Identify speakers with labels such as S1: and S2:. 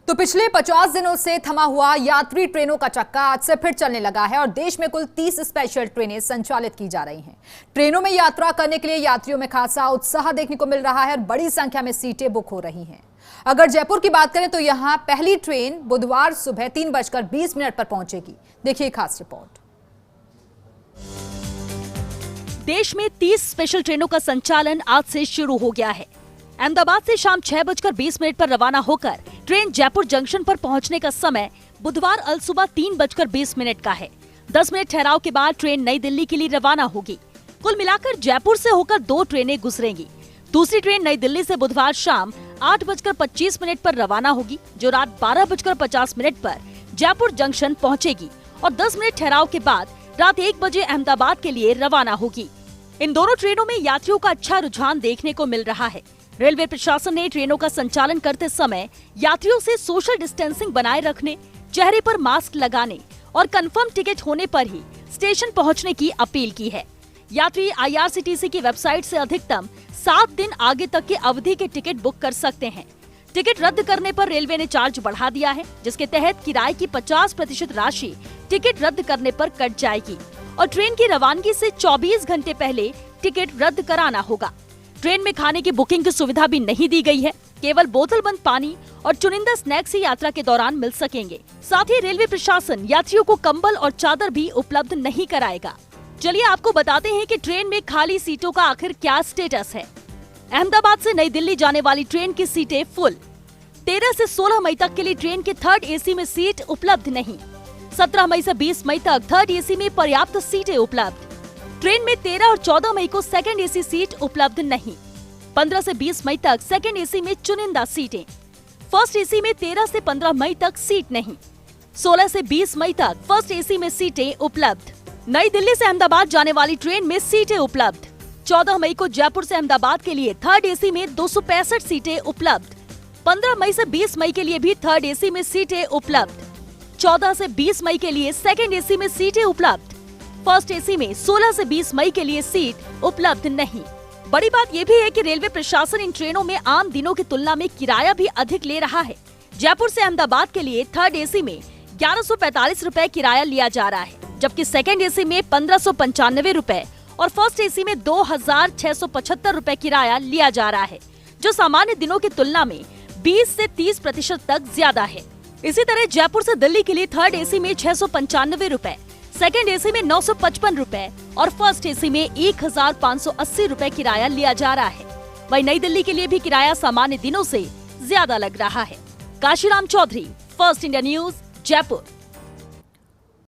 S1: तो पिछले 50 दिनों से थमा हुआ यात्री ट्रेनों का चक्का आज से फिर चलने लगा है और देश में कुल 30 स्पेशल ट्रेनें संचालित की जा रही हैं। ट्रेनों में यात्रा करने के लिए यात्रियों में खासा उत्साह देखने को मिल रहा है और बड़ी संख्या में सीटें बुक हो रही हैं। अगर जयपुर की बात करें तो यहां पहली ट्रेन बुधवार सुबह 3:20 पर पहुंचेगी। देखिए खास रिपोर्ट।
S2: देश में 30 स्पेशल ट्रेनों का संचालन आज से शुरू हो गया है। अहमदाबाद से शाम 6:20 पर रवाना होकर ट्रेन जयपुर जंक्शन पर पहुंचने का समय बुधवार अलसुबह 3:20 का है। 10 मिनट ठहराव के बाद ट्रेन नई दिल्ली के लिए रवाना होगी। कुल मिलाकर जयपुर से होकर 2 ट्रेनें गुजरेंगी। दूसरी ट्रेन नई दिल्ली से बुधवार शाम 8:25 पर रवाना होगी, जो रात 12:50 पर जयपुर जंक्शन पहुंचेगी और 10 मिनट ठहराव के बाद रात 1 बजे अहमदाबाद के लिए रवाना होगी। इन दोनों ट्रेनों में यात्रियों का अच्छा रुझान देखने को मिल रहा है। रेलवे प्रशासन ने ट्रेनों का संचालन करते समय यात्रियों से सोशल डिस्टेंसिंग बनाए रखने, चेहरे पर मास्क लगाने और कंफर्म टिकट होने पर ही स्टेशन पहुंचने की अपील की है। यात्री IRCTC की वेबसाइट से अधिकतम 7 दिन आगे तक की अवधि के टिकट बुक कर सकते हैं। टिकट रद्द करने पर रेलवे ने चार्ज बढ़ा दिया है, जिसके तहत किराए की 50% राशि टिकट रद्द करने पर कट जाएगी और ट्रेन की रवानगी से 24 घंटे पहले टिकट रद्द कराना होगा। ट्रेन में खाने की बुकिंग की सुविधा भी नहीं दी गई है। केवल बोतल बंद पानी और चुनिंदा स्नैक्स ही यात्रा के दौरान मिल सकेंगे। साथ ही रेलवे प्रशासन यात्रियों को कंबल और चादर भी उपलब्ध नहीं कराएगा। चलिए आपको बताते हैं कि ट्रेन में खाली सीटों का आखिर क्या स्टेटस है। अहमदाबाद से नई दिल्ली जाने वाली ट्रेन की सीटें फुल। 13 से 16 मई तक के लिए ट्रेन के 3rd AC में सीट उपलब्ध नहीं। 17 मई से 20 मई तक 3rd AC में पर्याप्त सीटें उपलब्ध। ट्रेन में 13 और 14 मई को 2nd AC सीट उपलब्ध नहीं। 15 से 20 मई तक 2nd AC में चुनिंदा सीटें। 1st AC में 13 से 15 मई तक सीट नहीं। 16 से 20 मई तक 1st AC में सीटें उपलब्ध। नई दिल्ली से अहमदाबाद जाने वाली ट्रेन में सीटें उपलब्ध। 14 मई को जयपुर से अहमदाबाद के लिए 3rd AC में 265 सीटें उपलब्ध। 15 मई से 20 मई के लिए भी 3rd AC में सीटें उपलब्ध। 14 से 20 मई के लिए 2nd AC में सीटें उपलब्ध। 1st AC में 16 से 20 मई के लिए सीट उपलब्ध नहीं। बड़ी बात ये भी है कि रेलवे प्रशासन इन ट्रेनों में आम दिनों की तुलना में किराया भी अधिक ले रहा है। जयपुर से अहमदाबाद के लिए 3rd AC में 1145 रुपए किराया लिया जा रहा है, जबकि 2nd AC में 1595 रुपए और 1st AC में 2675 रुपए किराया लिया जा रहा है, जो सामान्य दिनों की तुलना में 20 से 30% तक ज्यादा है। इसी तरह जयपुर से दिल्ली के लिए 3rd AC में 695 रुपए, 2nd AC में 955 रुपए और 1st AC में 1580 रुपए किराया लिया जा रहा है। वहीं नई दिल्ली के लिए भी किराया सामान्य दिनों से ज्यादा लग रहा है। Kashiram Chaudhary, First India News, Jaipur.